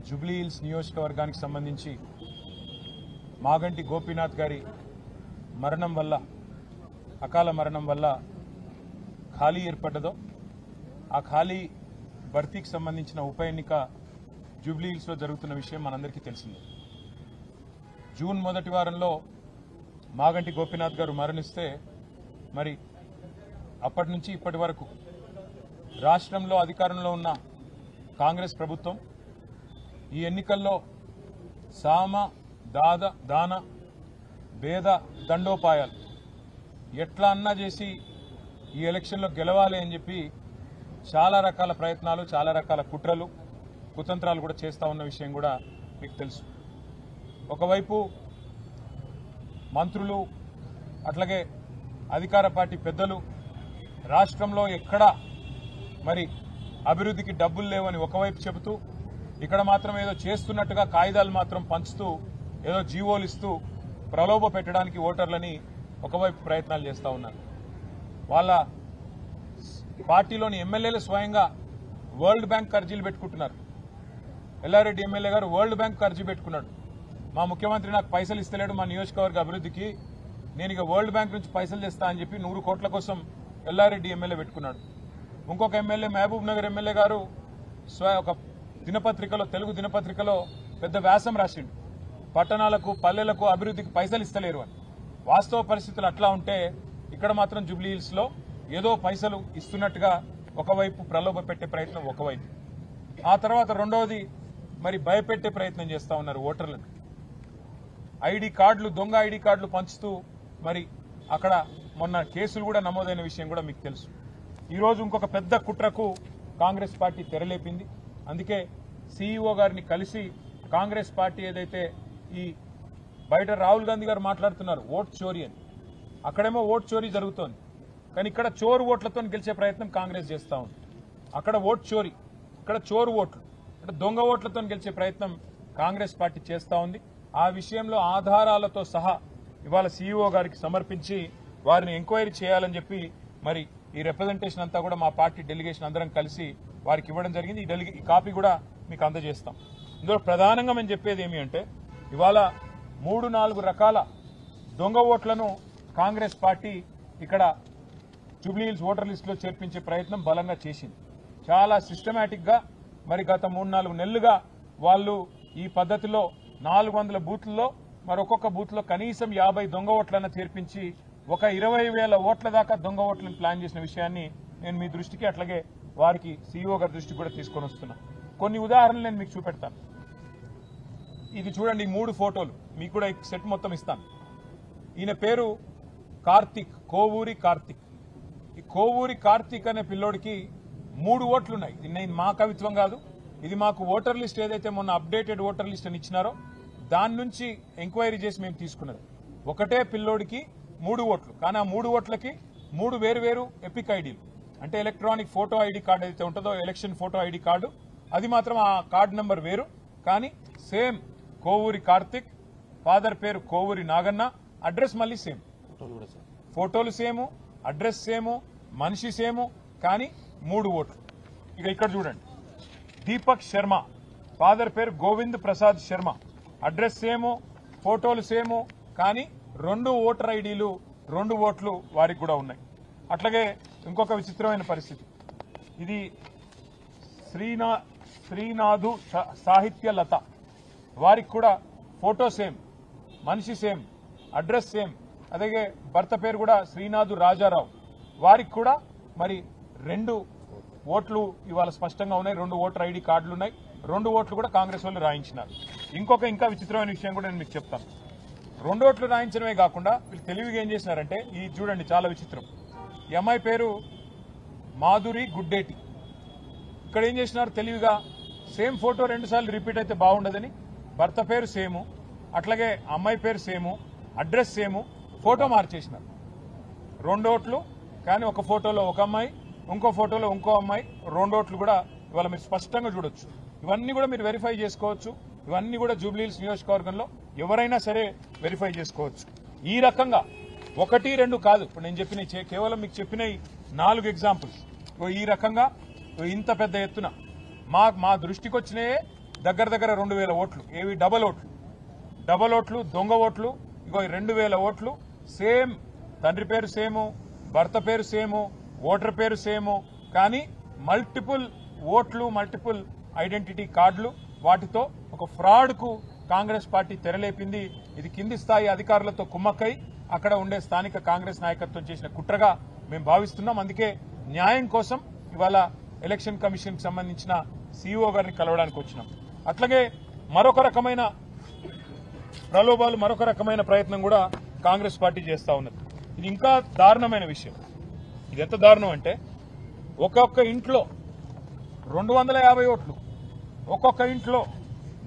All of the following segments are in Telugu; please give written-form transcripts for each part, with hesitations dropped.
జూబ్లీ హిల్స్ నియోజకవర్గానికి సంబంధించి మాగంటి గోపీనాథ్ గారి మరణం వల్ల అకాల మరణం వల్ల ఖాళీ ఏర్పడ్డదో ఆ ఖాళీ భర్తీకి సంబంధించిన ఉప ఎన్నిక జూబ్లీ హిల్స్లో జరుగుతున్న విషయం మనందరికీ తెలిసిందే. జూన్ మొదటి వారంలో మాగంటి గోపీనాథ్ గారు మరణిస్తే మరి అప్పటి నుంచి ఇప్పటి వరకు రాష్ట్రంలో అధికారంలో ఉన్న కాంగ్రెస్ ప్రభుత్వం ఈ ఎన్నికల్లో సామ దాన భేద దండోపాయాలు ఎట్లా అన్నా చేసి ఈ ఎలక్షన్లో గెలవాలి అని చెప్పి చాలా రకాల ప్రయత్నాలు, చాలా రకాల కుట్రలు, కుతంత్రాలు కూడా చేస్తూ ఉన్న విషయం కూడా మీకు తెలుసు. ఒకవైపు మంత్రులు అట్లాగే అధికార పార్టీ పెద్దలు రాష్ట్రంలో ఎక్కడా మరి అభివృద్ధికి డబ్బులు లేవని ఒకవైపు చెబుతూ, ఇక్కడ మాత్రం ఏదో చేస్తున్నట్టుగా కాగితాలు మాత్రం పంచుతూ ఏదో జీవోలు ఇస్తూ ప్రలోభ పెట్టడానికి ఓటర్లని ఒకవైపు ప్రయత్నాలు చేస్తూ ఉన్నారు. వాళ్ళ పార్టీలోని ఎమ్మెల్యేలు స్వయంగా వరల్డ్ బ్యాంక్ అర్జీలు పెట్టుకుంటున్నారు. ఎల్లారెడ్డి ఎమ్మెల్యే గారు వరల్డ్ బ్యాంక్ అర్జీ పెట్టుకున్నాడు. మా ముఖ్యమంత్రి నాకు పైసలు ఇస్తలేడు మా నియోజకవర్గ అభివృద్ధికి, నేను ఇక వరల్డ్ బ్యాంక్ నుంచి పైసలు తెస్తా అని చెప్పి 100 కోట్ల కోసం ఎల్లారెడ్డి ఎమ్మెల్యే పెట్టుకున్నాడు. ఇంకొక ఎమ్మెల్యే మహబూబ్ నగర్ ఎమ్మెల్యే గారు ఒక దినపత్రికలో, తెలుగు దినపత్రికలో పెద్ద వ్యాసం రాసిండు, పట్టణాలకు పల్లెలకు అభివృద్ధికి పైసలు ఇస్తలేరు అని. వాస్తవ పరిస్థితులు అట్లా ఉంటే ఇక్కడ మాత్రం జూబ్లీ హిల్స్ లో ఏదో పైసలు ఇస్తున్నట్టుగా ఒకవైపు ప్రలోభ పెట్టే ప్రయత్నం ఒకవైపు, ఆ తర్వాత రెండవది మరి భయపెట్టే ప్రయత్నం చేస్తా ఉన్నారు ఓటర్లను. ఐడి కార్డులు, దొంగ ఐడి కార్డులు పంచుతూ మరి అక్కడ మొన్న కేసులు కూడా నమోదైన విషయం కూడా మీకు తెలుసు. ఈరోజు ఇంకొక పెద్ద కుట్రకు కాంగ్రెస్ పార్టీ తెరలేపింది. అందుకే సీఈఓ గారిని కలిసి కాంగ్రెస్ పార్టీ ఏదైతే ఈ బయట రాహుల్ గాంధీ గారు మాట్లాడుతున్నారు ఓట్ చోరీ అని, అక్కడేమో ఓట్ చోరీ జరుగుతోంది, కానీ ఇక్కడ చోరు ఓట్లతో గెలిచే ప్రయత్నం కాంగ్రెస్ చేస్తూ ఉంది. అక్కడ ఓట్ చోరీ, ఇక్కడ చోరు ఓట్లు అంటే దొంగ ఓట్లతో గెలిచే ప్రయత్నం కాంగ్రెస్ పార్టీ చేస్తూ ఉంది. ఆ విషయంలో ఆధారాలతో సహా ఇవాళ సీఈఓ గారికి సమర్పించి వారిని ఎంక్వైరీ చేయాలని చెప్పి మరి ఈ రిప్రజెంటేషన్ అంతా కూడా మా పార్టీ డెలిగేషన్ అందరం కలిసి వారికి ఇవ్వడం జరిగింది. ఈ కాపీ కూడా మీకు అందజేస్తాం. ఇందులో ప్రధానంగా మేము చెప్పేది ఏమి అంటే, ఇవాళ 3-4 రకాల దొంగ ఓట్లను కాంగ్రెస్ పార్టీ ఇక్కడ జూబ్లీ హిల్స్ ఓటర్ లిస్టులో చేర్పించే ప్రయత్నం బలంగా చేసింది. చాలా సిస్టమేటిక్ గా మరి గత 3-4 నెలలుగా వాళ్ళు ఈ పద్ధతిలో 400 బూత్లలో మరి ఒక్కొక్క బూత్ లో కనీసం 50 దొంగ ఓట్లను చేర్పించి ఒక 20,000 ఓట్ల దాకా దొంగ ఓట్లను ప్లాన్ చేసిన విషయాన్ని నేను మీ దృష్టికి అట్లాగే వారికి సీఈఓ గారి దృష్టికి కూడా తీసుకొని వస్తున్నా. కొన్ని ఉదాహరణలు నేను మీకు చూపెడతాను. ఇది చూడండి, 3 ఫోటోలు మీకు కూడా సెట్ మొత్తం ఇస్తాను. ఈయన పేరు కార్తిక్, కోవూరి కార్తిక్. ఈ కోవూరి కార్తిక్ అనే పిల్లోడికి 3 ఓట్లున్నాయి. ఇది మా కవిత్వం కాదు, ఇది మాకు ఓటర్ లిస్ట్ ఏదైతే మొన్న అప్డేటెడ్ ఓటర్ లిస్ట్ అని ఇచ్చినారో దాని నుంచి ఎంక్వైరీ చేసి మేము తీసుకున్నది. ఒకటే పిల్లోడికి 3 ఓట్లు, కానీ ఆ 3 ఓట్లకి 3 వేరు ఎపిక్ ఐడీలు, అంటే ఎలక్ట్రానిక్ ఫోటో ఐడి కార్డు ఏదైతే ఉంటుందో ఎలక్షన్ ఫోటో ఐడి కార్డు, అది మాత్రం ఆ కార్డు నెంబర్ వేరు, కానీ సేమ్ కోవూరి కార్తిక్, ఫాదర్ పేరు కోవూరి నాగన్న, అడ్రస్ మళ్ళీ సేమ్, ఫోటోలు సేము, అడ్రస్ సేము, మనిషి సేము, కానీ 3 ఓట్లు. ఇక ఇక్కడ చూడండి, దీపక్ శర్మ, ఫాదర్ పేరు గోవింద్ ప్రసాద్ శర్మ, అడ్రస్ సేము, ఫోటోలు సేము, కానీ 2 ఓటర్ ఐడీలు, 2 ఓట్లు వారికి కూడా ఉన్నాయి. అట్లాగే ఇంకొక విచిత్రమైన పరిస్థితి, ఇది శ్రీనాథు సాహిత్య లత, వారికి కూడా ఫోటో సేమ్, మనిషి సేమ్, అడ్రస్ సేమ్, అలాగే భర్త పేరు కూడా శ్రీనాథు రాజారావు, వారికి కూడా మరి 2 ఓట్లు ఇవాళ స్పష్టంగా ఉన్నాయి, 2 ఓటర్ ఐడి కార్డులు ఉన్నాయి, 2 ఓట్లు కూడా కాంగ్రెస్ వాళ్ళు రాయించినారు. ఇంకా విచిత్రమైన విషయం కూడా నేను మీకు చెప్తాను. 2 ఓట్లు రాయించడమే కాకుండా వీళ్ళు తెలివిగా ఏం చేసినారంటే, ఇది చూడండి చాలా విచిత్రం. ఈ అమ్మాయి పేరు మాధురి గుడ్డేటి. ఇక్కడ ఏం చేసినారు తెలివిగా, సేమ్ ఫోటో 2 సార్లు రిపీట్ అయితే బాగుండదని భర్త పేరు సేము, అట్లాగే అమ్మాయి పేరు సేము, అడ్రస్ సేము, ఫోటో మార్చేసినారు. 2 ఓట్లు, కానీ ఒక ఫోటోలో ఒక అమ్మాయి, ఇంకో ఫోటోలో ఇంకో అమ్మాయి, 2 ఓట్లు కూడా ఇవాళ మీరు స్పష్టంగా చూడొచ్చు. ఇవన్నీ కూడా మీరు వెరిఫై చేసుకోవచ్చు. ఇవన్నీ కూడా జూబ్లీ హిల్స్ నియోజకవర్గంలో ఎవరైనా సరే వెరిఫై చేసుకోవచ్చు. ఈ రకంగా 1-2 కాదు, ఇప్పుడు నేను చెప్పిన కేవలం మీకు చెప్పిన 4 ఎగ్జాంపుల్స్. ఈ రకంగా ఇంత పెద్ద ఎత్తున మా దృష్టికి వచ్చినాయే దగ్గర దగ్గర 2000 ఓట్లు. ఏవి డబల్ ఓట్లు, దొంగ ఓట్లు. ఇగో 2000 ఓట్లు. సేమ్ తండ్రి పేరు సేము, భర్త పేరు సేము, ఓటర్ పేరు సేము, కానీ మల్టిపుల్ ఓట్లు, మల్టిపుల్ ఐడెంటిటీ కార్డులు. వాటితో ఒక ఫ్రాడ్ కు కాంగ్రెస్ పార్టీ తెరలేపింది. ఇది కింది స్థాయి అధికారులతో కుమ్మక్కై అక్కడ ఉండే స్థానిక కాంగ్రెస్ నాయకత్వం చేసిన కుట్రగా మేము భావిస్తున్నాం. అందుకే న్యాయం కోసం ఇవాళ ఎలక్షన్ కమిషన్ కి సంబంధించిన సీఈఓ గారిని కలవడానికి వచ్చినాం. అట్లాగే మరొక రకమైన ప్రలోభాలు, మరొక రకమైన ప్రయత్నం కూడా కాంగ్రెస్ పార్టీ చేస్తా ఉన్నది. ఇది ఇంకా దారుణమైన విషయం. ఇది ఎంత దారుణం అంటే ఒక్కొక్క ఇంట్లో 250 ఓట్లు, ఒక్కొక్క ఇంట్లో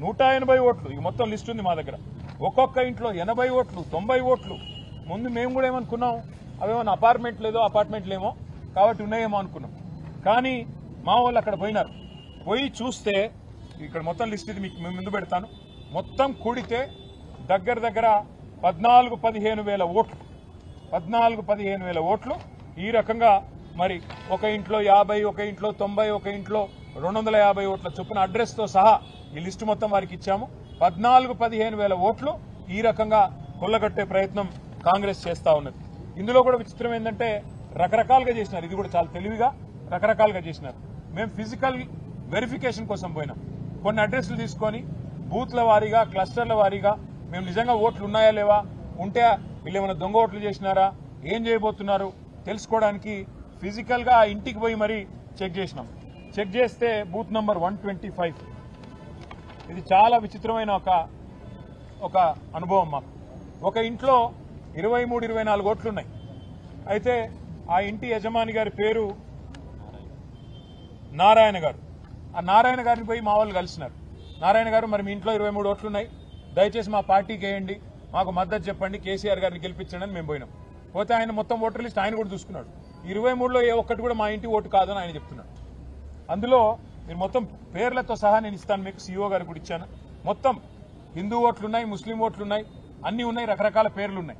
180 ఓట్లు. ఇక మొత్తం లిస్ట్ ఉంది మా దగ్గర. ఒక్కొక్క ఇంట్లో 80 ఓట్లు, 90 ఓట్లు. ముందు మేము కూడా ఏమనుకున్నాం, అవేమన్నా అపార్ట్మెంట్లేమో కాబట్టి ఉన్నాయేమో అనుకున్నాం. కానీ మా వాళ్ళు అక్కడ పోయినారు. పోయి చూస్తే ఇక్కడ మొత్తం లిస్ట్ ఇది మీకు ముందు పెడతాను. మొత్తం కూడితే దగ్గర దగ్గర 14-15 వేల ఓట్లు. 14-15 వేల ఓట్లు. ఈ రకంగా మరి ఒక ఇంట్లో 50, ఒక ఇంట్లో 90, ఒక ఇంట్లో 250 ఓట్ల చొప్పున అడ్రస్ తో సహా ఈ లిస్టు మొత్తం వారికి ఇచ్చాము. 14-15 వేల ఓట్లు ఈ రకంగా కొల్లగొట్టే ప్రయత్నం కాంగ్రెస్ చేస్తా ఉన్నది. ఇందులో కూడా విచిత్రం ఏంటంటే రకరకాలుగా చేసినారు. ఇది కూడా చాలా తెలివిగా రకరకాలుగా చేసినారు. మేము ఫిజికల్ వెరిఫికేషన్ కోసం పోయినాం. కొన్ని అడ్రస్లు తీసుకొని బూత్ల వారీగా, క్లస్టర్ల వారీగా మేము నిజంగా ఓట్లు ఉన్నాయా లేవా, ఉంటే వీళ్ళు ఏమైనా దొంగ ఓట్లు చేసినారా, ఏం చేయబోతున్నారు తెలుసుకోవడానికి ఫిజికల్ గా ఆ ఇంటికి పోయి మరీ చెక్ చేసినాం. చెక్ చేస్తే బూత్ నంబర్ 125. ఇది చాలా విచిత్రమైన ఒక అనుభవం మాకు. ఒక ఇంట్లో 23-24 ఓట్లున్నాయి. అయితే ఆ ఇంటి యజమాని గారి పేరు నారాయణ గారు. ఆ నారాయణ గారిని పోయి మా వాళ్ళు కలిసినారు. నారాయణ గారు, మరి మీ ఇంట్లో 23 ఓట్లున్నాయి, దయచేసి మా పార్టీకి వేయండి, మాకు మద్దతు చెప్పండి, కేసీఆర్ గారిని గెలిపించండి అని మేము పోయినాం. పోతే ఆయన మొత్తం ఓటర్ లిస్ట్ ఆయన కూడా చూసుకున్నాడు. 23లో ఏ ఒక్కటి కూడా మా ఇంటి ఓటు కాదని ఆయన చెప్తున్నాడు. అందులో మీరు మొత్తం పేర్లతో సహా నేను ఇస్తాను మీకు, సీఈఓ గారికి కూడా ఇచ్చాను. మొత్తం హిందూ ఓట్లున్నాయి, ముస్లిం ఓట్లున్నాయి, అన్ని ఉన్నాయి, రకరకాల పేర్లున్నాయి.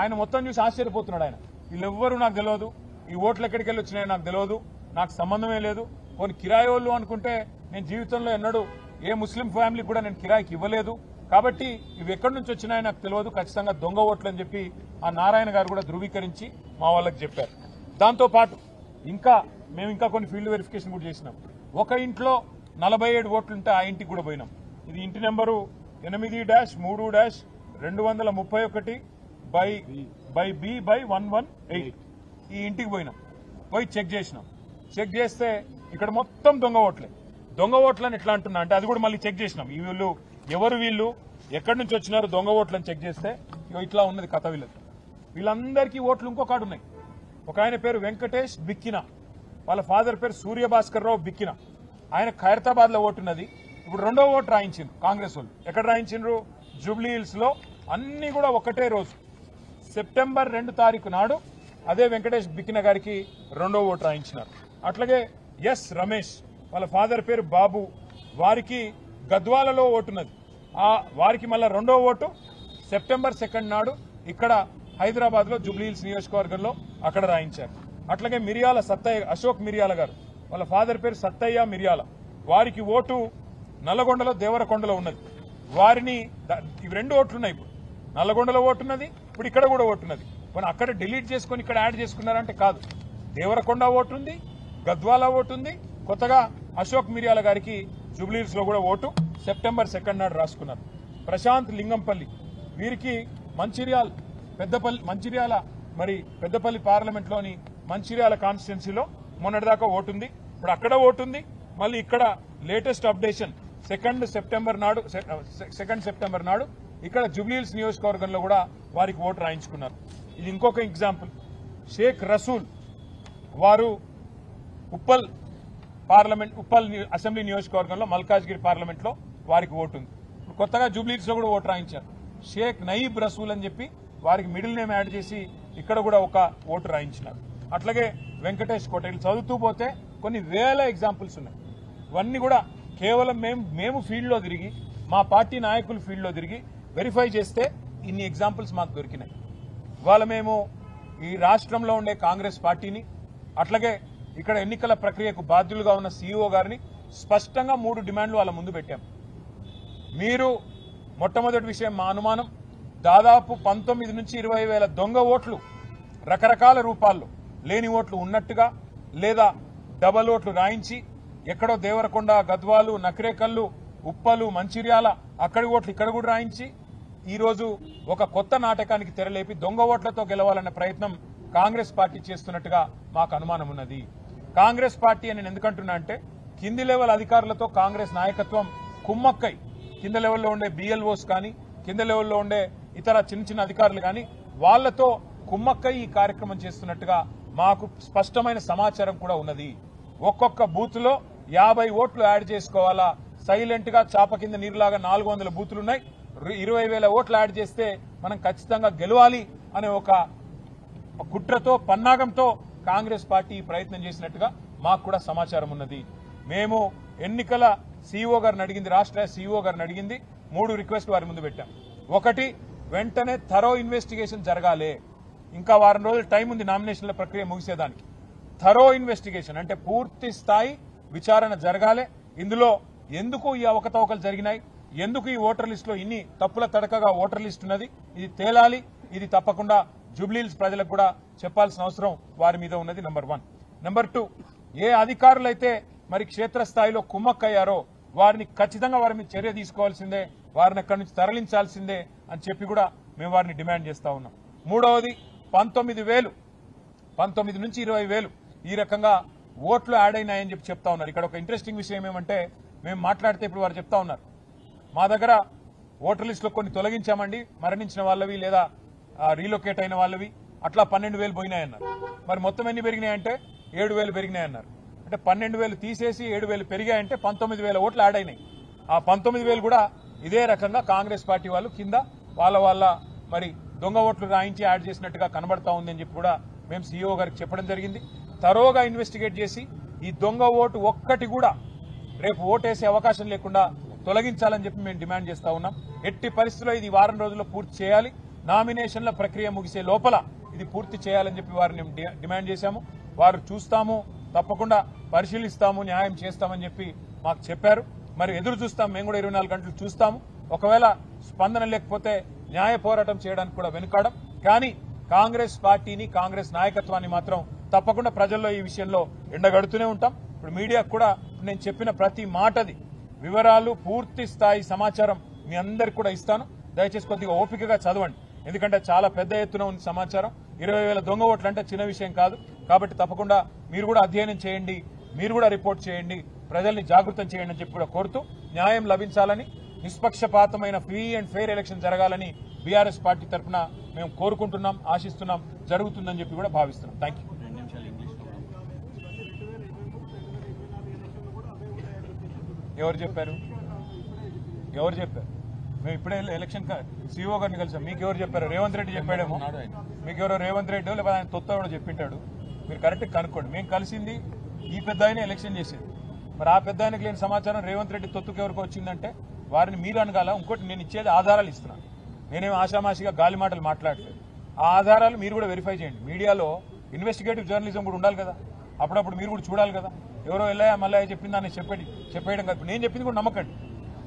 ఆయన మొత్తం చూసి ఆశ్చర్యపోతున్నాడు. ఆయన వీళ్ళెవ్వరూ నాకు తెలియదు, ఈ ఓట్లు ఎక్కడికి వెళ్ళి వచ్చినాయో నాకు తెలియదు, నాకు సంబంధమే లేదు. కొన్ని కిరాయోళ్ళు అనుకుంటే నేను జీవితంలో ఎన్నడూ ఏ ముస్లిం ఫ్యామిలీకి కూడా నేను కిరాయికి ఇవ్వలేదు, కాబట్టి ఇవి ఎక్కడి నుంచి వచ్చినాయో నాకు తెలియదు, ఖచ్చితంగా దొంగ ఓట్లు అని చెప్పి ఆ నారాయణ గారు కూడా ధృవీకరించి మా వాళ్ళకి చెప్పారు. దాంతోపాటు మేము ఇంకా కొన్ని ఫీల్డ్ వెరిఫికేషన్ కూడా చేసినాం. ఒక ఇంట్లో 47 ఓట్లుంటే ఆ ఇంటికి కూడా పోయినాం. ఇది ఇంటి నెంబరు 8-3-2-221/B/118. ఈ ఇంటికి పోయినాం. పోయి చెక్ చేసినాం. చెక్ చేస్తే ఇక్కడ మొత్తం దొంగ ఓట్లే. దొంగ ఓట్లని ఎట్లా అంటున్నా అంటే అది కూడా మళ్ళీ చెక్ చేసినాం. ఈ వీళ్ళు ఎవరు, వీళ్ళు ఎక్కడి నుంచి వచ్చినారు దొంగ ఓట్లని చెక్ చేస్తే ఇట్లా ఉన్నది కథ. వీళ్ళందరికీ ఓట్లు ఇంకో కాడు ఉన్నాయి. ఒక ఆయన పేరు వెంకటేష్ బిక్కిన, వాళ్ళ ఫాదర్ పేరు సూర్యభాస్కర్ రావు బిక్కిన. ఆయన ఖైరతాబాద్ లో ఓటున్నది. ఇప్పుడు రెండో ఓటు రాయించిండ్రు కాంగ్రెస్ వాళ్ళు. ఎక్కడ రాయించిండ్రు? జూబ్లీ హిల్స్ లో. అన్ని కూడా ఒకటే రోజు సెప్టెంబర్ 2 తారీఖు నాడు అదే వెంకటేష్ బిక్కిన గారికి రెండో ఓటు రాయించినారు. అట్లాగే ఎస్ రమేష్, వాళ్ళ ఫాదర్ పేరు బాబు, వారికి గద్వాలలో ఓటున్నది. వారికి మళ్ళా రెండో ఓటు సెప్టెంబర్ 2 నాడు ఇక్కడ హైదరాబాద్ లో జూబ్లీ హిల్స్ నియోజకవర్గంలో అక్కడ రాయించారు. అట్లాగే మిరియాల సత్తయ్య, అశోక్ మిరియాల గారు, వాళ్ళ ఫాదర్ పేరు సత్తయ్య మిరియాల, వారికి ఓటు నల్లగొండలో దేవరకొండలో ఉన్నది. వారిని ఇవి 2 ఓట్లున్నాయి. ఇప్పుడు నల్లగొండలో ఓటున్నది, ఇప్పుడు ఇక్కడ కూడా ఓటున్నది. కానీ అక్కడ డిలీట్ చేసుకుని ఇక్కడ యాడ్ చేసుకున్నారంటే కాదు. దేవరకొండ ఓటుంది, గద్వాల ఓటుంది, కొత్తగా అశోక్ మిరియాల గారికి జూబ్లీహిల్స్ లో కూడా ఓటు సెప్టెంబర్ 2 నాడు రాసుకున్నారు. ప్రశాంత్ లింగంపల్లి, వీరికి పెద్దపల్లి పార్లమెంట్ లోని మంచిర్యాల కాన్స్టిట్యున్సీలో మొన్నటిదాకా ఓటుంది, ఇప్పుడు అక్కడ ఓటుంది. మళ్ళీ ఇక్కడ లేటెస్ట్ అప్డేషన్ 2 సెప్టెంబర్ నాడు ఇక్కడ జూబ్లీహిల్స్ నియోజకవర్గంలో కూడా వారికి ఓటు రాయించుకున్నారు. ఇది ఇంకొక ఎగ్జాంపుల్. షేక్ రసూల్, వారు ఉప్పల్ అసెంబ్లీ నియోజకవర్గంలో మల్కాజ్గిరి పార్లమెంట్ లో వారికి ఓటు ఉంది. ఇప్పుడు కొత్తగా జూబ్లీహిల్స్ లో కూడా ఓటు రాయించారు. షేక్ నయీబ్ రసూల్ అని చెప్పి వారికి మిడిల్ నేమ్ యాడ్ చేసి ఇక్కడ కూడా ఒక ఓటు రాయించినారు. అట్లాగే వెంకటేష్ కోటేలు చదువుతూ పోతే కొన్ని వేల ఎగ్జాంపుల్స్ ఉన్నాయి. ఇవన్నీ కూడా కేవలం మేము ఫీల్డ్ లో తిరిగి, మా పార్టీ నాయకులు ఫీల్డ్ లో తిరిగి వెరిఫై చేస్తే ఇన్ని ఎగ్జాంపుల్స్ మాకు దొరికినాయి. ఇవాళ మేము ఈ రాష్ట్రంలో ఉండే కాంగ్రెస్ పార్టీని, అట్లాగే ఇక్కడ ఎన్నికల ప్రక్రియకు బాధ్యులుగా ఉన్న సీఈఓ గారిని స్పష్టంగా 3 డిమాండ్లు వాళ్ళ ముందు పెట్టాం. మీరు మొట్టమొదటి విషయం మా అనుమానం దాదాపు 19 నుంచి 20 వేల దొంగ ఓట్లు రకరకాల రూపాల్లో లేని ఓట్లు ఉన్నట్టుగా లేదా డబల్ ఓట్లు రాయించి ఎక్కడో దేవరకొండ గద్వాలు నకరేకల్లు ఉప్పలు మంచిర్యాల అక్కడి ఓట్లు ఇక్కడ కూడా రాయించి ఈరోజు ఒక కొత్త నాటకానికి తెరలేపి దొంగ ఓట్లతో గెలవాలనే ప్రయత్నం కాంగ్రెస్ పార్టీ చేస్తున్నట్టుగా మాకు అనుమానం ఉన్నది. కాంగ్రెస్ పార్టీ అని నేను ఎందుకంటున్నా అంటే కింది లెవెల్ అధికారులతో కాంగ్రెస్ నాయకత్వం కుమ్మక్కై కింద లెవెల్లో ఉండే బిఎల్ఓస్ కానీ కింద లెవెల్లో ఉండే ఇతర చిన్న చిన్న అధికారులు కానీ వాళ్లతో కుమ్మక్కై ఈ కార్యక్రమం చేస్తున్నట్టుగా మాకు స్పష్టమైన సమాచారం కూడా ఉన్నది. ఒక్కొక్క బూత్ లో 50 ఓట్లు యాడ్ చేసుకోవాలా, సైలెంట్ గా చాప కింద నీరులాగా 400 బూతులున్నాయి, 20,000 ఓట్లు యాడ్ చేస్తే మనం ఖచ్చితంగా గెలవాలి అనే ఒక కుట్రతో పన్నాగంతో కాంగ్రెస్ పార్టీ ప్రయత్నం చేసినట్టుగా మాకు కూడా సమాచారం ఉన్నది. మేము ఎన్నికల సీఈఓ గారిని అడిగింది, రాష్ట్ర సీఈఓ గారిని అడిగింది, 3 రిక్వెస్ట్ వారి ముందు పెట్టాం. ఒకటి, వెంటనే థరో ఇన్వెస్టిగేషన్ జరగాలి. ఇంకా వారం రోజులు టైం ఉంది నామినేషన్ల ప్రక్రియ ముగిసేదానికి. థరో ఇన్వెస్టిగేషన్ అంటే పూర్తి స్థాయి విచారణ జరగాలి. ఇందులో ఎందుకు ఈ అవకతవకలు జరిగినాయి, ఎందుకు ఈ ఓటర్ లిస్టులో ఇన్ని తప్పుల తడకగా ఓటర్ లిస్ట్ ఉన్నది, ఇది తేలాలి. ఇది తప్పకుండా జూబ్లీహిల్స్ ప్రజలకు కూడా చెప్పాల్సిన అవసరం వారి మీద ఉన్నది. నెంబర్ 1. నెంబర్ 2, ఏ అధికారులైతే మరి క్షేత్రస్థాయిలో కుమ్మక్కయ్యారో వారిని ఖచ్చితంగా వారి మీద చర్య తీసుకోవాల్సిందే, వారిని అక్కడి నుంచి తరలించాల్సిందే అని చెప్పి కూడా మేము వారిని డిమాండ్ చేస్తా ఉన్నాం. మూడవది, 19 నుంచి 20,000 ఈ రకంగా ఓట్లు యాడ్ అయినాయని చెప్పి చెప్తా ఉన్నారు. ఇక్కడ ఒక ఇంట్రెస్టింగ్ విషయం ఏమంటే మేము మాట్లాడితే ఇప్పుడు వారు చెప్తా ఉన్నారు మా దగ్గర ఓటర్ లిస్టులో కొన్ని తొలగించామండి, మరణించిన వాళ్ళవి లేదా రీలొకేట్ అయిన వాళ్ళవి, అట్లా 12,000 పోయినాయన్నారు. మరి మొత్తం ఎన్ని పెరిగినాయంటే 7,000 పెరిగినాయన్నారు. అంటే 12,000 తీసేసి 7,000 పెరిగాయంటే 19,000 ఓట్లు యాడ్ అయినాయి. ఆ 19,000 కూడా ఇదే రకంగా కాంగ్రెస్ పార్టీ వాళ్ళు కింద వాళ్ళ మరి దొంగ ఓట్లు రాయించి యాడ్ చేసినట్టుగా కనబడతా ఉంది అని చెప్పి కూడా మేము సీఈఓ గారికి చెప్పడం జరిగింది. తరోగా ఇన్వెస్టిగేట్ చేసి ఈ దొంగ ఓటు ఒక్కటి కూడా రేపు ఓటేసే అవకాశం లేకుండా తొలగించాలని చెప్పి మేము డిమాండ్ చేస్తా ఉన్నాం. ఎట్టి పరిస్థితుల్లో ఇది వారం రోజుల్లో పూర్తి చేయాలి, నామినేషన్ల ప్రక్రియ ముగిసే లోపల ఇది పూర్తి చేయాలని చెప్పి వారిని డిమాండ్ చేశాము. వారు చూస్తాము, తప్పకుండా పరిశీలిస్తాము, న్యాయం చేస్తామని చెప్పి మాకు చెప్పారు. మరి ఎదురు చూస్తాం, మేము కూడా 24 గంటలు చూస్తాము. ఒకవేళ స్పందన లేకపోతే న్యాయ పోరాటం చేయడానికి కూడా వెనుకాడం. కానీ కాంగ్రెస్ పార్టీని, కాంగ్రెస్ నాయకత్వాన్ని మాత్రం తప్పకుండా ప్రజల్లో ఈ విషయంలో ఎండగడుతూనే ఉంటాం. ఇప్పుడు మీడియాకు కూడా నేను చెప్పిన ప్రతి మాటది వివరాలు, పూర్తి స్థాయి సమాచారం మీ అందరికి కూడా ఇస్తాను. దయచేసి కొద్దిగా ఓపికగా చదవండి, ఎందుకంటే చాలా పెద్ద ఎత్తున ఉంది సమాచారం. 20,000 దొంగ ఓట్లు అంటే చిన్న విషయం కాదు. కాబట్టి తప్పకుండా మీరు కూడా అధ్యయనం చేయండి, మీరు కూడా రిపోర్ట్ చేయండి, ప్రజల్ని జాగృతం చేయండి అని చెప్పి కూడా కోరుతూ న్యాయం లభించాలని, నిష్పక్షపాతమైన ఫ్రీ అండ్ ఫెయిర్ ఎలక్షన్ జరగాలని బీఆర్ఎస్ పార్టీ తరఫున మేము కోరుకుంటున్నాం, ఆశిస్తున్నాం, జరుగుతుందని చెప్పి కూడా భావిస్తున్నాం. Thank you. ఎవరు చెప్పారు? మేము ఇప్పుడే ఎలక్షన్ సీఈఓ గారిని కలిసాం. మీకు ఎవరు చెప్పారు? రేవంత్ రెడ్డి చెప్పాడేమో, మీకు ఎవరో రేవంత్ రెడ్డి లేకపోతే ఆయన తొత్త కూడా చెప్పింటాడు. మీరు కరెక్ట్గా కనుక్కోండి. మేము కలిసింది ఈ పెద్ద ఆయన ఎలక్షన్ చేసేది. మరి ఆ పెద్ద ఆయనకు లేని సమాచారం రేవంత్ రెడ్డి తొత్తుకు ఎవరికి వచ్చిందంటే వారిని మీరు అనగాల. ఇంకోటి, నేను ఇచ్చేది ఆధారాలు ఇస్తున్నాను, నేనేం ఆషామాషిగా గాలి మాటలు మాట్లాడలేదు. ఆ ఆధారాలు మీరు కూడా వెరిఫై చేయండి. మీడియాలో ఇన్వెస్టిగేటివ్ జర్నలిజం కూడా ఉండాలి కదా, అప్పుడప్పుడు మీరు కూడా చూడాలి కదా. ఎవరో ఎల్లయ్య మల్లయ్య చెప్పిందని చెప్పేయడం కాదు. నేను చెప్పింది కూడా నమ్మకండి.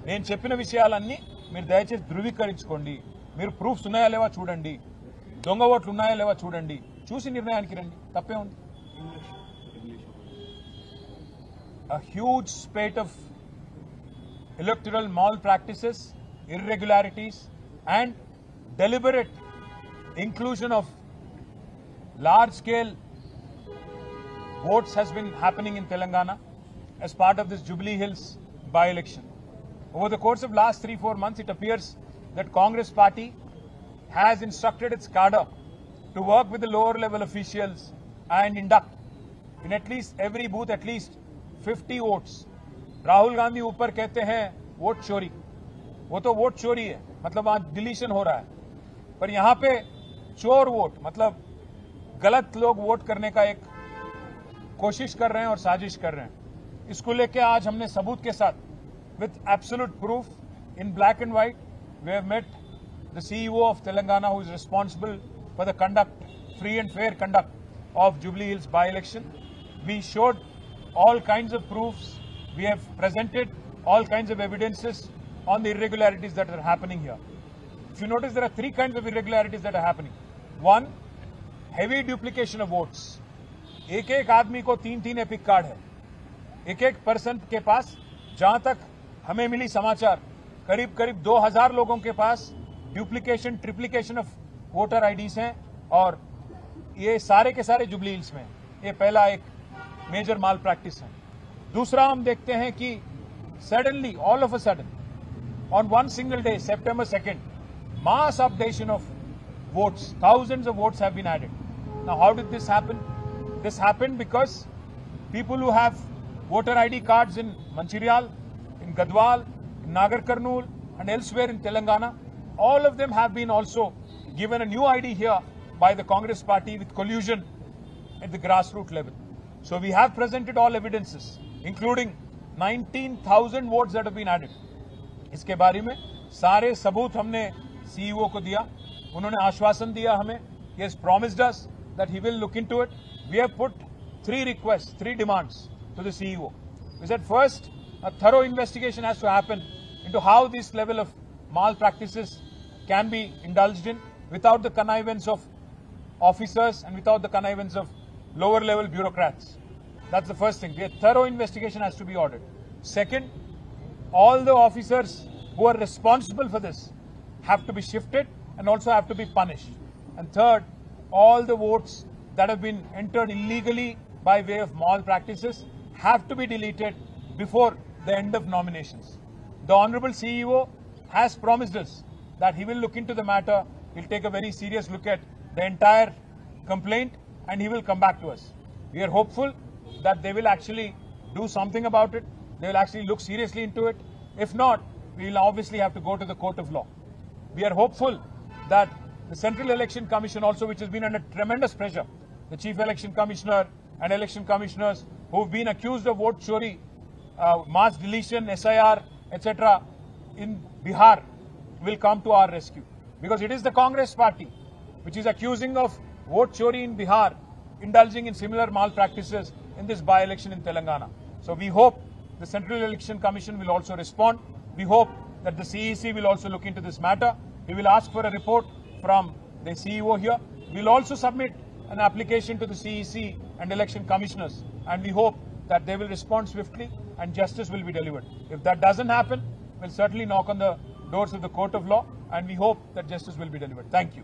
నేను చెప్పిన విషయాలన్నీ మీరు దయచేసి ధృవీకరించుకోండి. మీరు ప్రూఫ్స్ ఉన్నాయా లేవా చూడండి, దొంగ ఓట్లు ఉన్నాయా లేవా చూడండి, చూసి నిర్ణయానికి రండి. తప్పే ఉంది. A huge spate of electoral malpractices, irregularities and deliberate inclusion of large-scale votes has been happening in Telangana as part of this Jubilee Hills by-election. Over the course of last 3-4 months, it appears that Congress party has instructed its cadre to work with the lower level officials and induct in at least every booth at least 50 votes. Rahul Gandhi ऊपर कहते हैं वोट चोरी, वो तो वोट चोरी है, मतलब वहां डिलीशन हो रहा है, पर यहां पे चोर वोट मतलब गलत लोग वोट करने का एक कोशिश कर रहे हैं और साजिश कर रहे हैं. इसको लेके आज हमने सबूत के साथ with absolute proof in black and white we have met the CEO of Telangana who is responsible for the free and fair conduct of Jubilee Hills by-election. We showed all kinds of proofs. We have presented all kinds of evidences on the irregularities that are happening here. If you notice, there are three kinds of irregularities that are happening. One, heavy duplication of votes. एक एक आदमी को तीन तीन एपिक कार्ड है. एक एक पर्सन के पास, जहां तक हमें मिली समाचार, करीब करीब 2000 लोगों के पास ड्यूप्लीकेशन ट्रिप्लीकेशन ऑफ वोटर आईडीज हैं और ये सारे के सारे जुबली हिल्स में. ये पहला एक मेजर माल प्रैक्टिस है. दूसरा हम देखते हैं कि suddenly all of a sudden on one single day, September 2nd, mass updation of votes, thousands of votes have been added. Now, how did this happen? This happened because people who have voter ID cards in Mancherial, in Gadwal, in Nagar Karnool, and elsewhere in Telangana, all of them have been also given a new ID here by the Congress party with collusion at the grassroots level. So we have presented all evidences, including 19,000 votes that have been added. इसके बारे में सारे सबूत हमने सीईओ को दिया. उन्होंने आश्वासन दिया हमें. He has promised us that he will look into it. We have put three requests, three demands to the CEO. We said first, a thorough investigation has to happen into how this level of malpractices can be indulged in without the connivance of officers and without the connivance of lower level bureaucrats. That's the first thing. A thorough investigation has to be ordered. Second, all the officers who are responsible for this have to be shifted and also have to be punished. And third, all the votes that have been entered illegally by way of malpractices have to be deleted before the end of nominations. The Honorable CEO has promised us that he will look into the matter. He'll take a very serious look at the entire complaint and he will come back to us. We are hopeful that they will actually do something about it. They will actually look seriously into it. If not, we will obviously have to go to the court of law. We are hopeful that the Central Election Commission also, which has been under tremendous pressure, the Chief Election Commissioner and election commissioners who have been accused of vote chori, mass deletion, SIR, etc. in Bihar will come to our rescue. Because it is the Congress party which is accusing of vote chori in Bihar, indulging in similar malpractices in this by-election in Telangana. So we hope the Central Election Commission will also respond. We hope that the CEC will also look into this matter. We will ask for a report from the CEO here. We will also submit an application to the CEC and election commissioners, and we hope that they will respond swiftly and justice will be delivered. If that doesn't happen, we'll certainly knock on the doors of the court of law, and we hope that justice will be delivered. Thank you.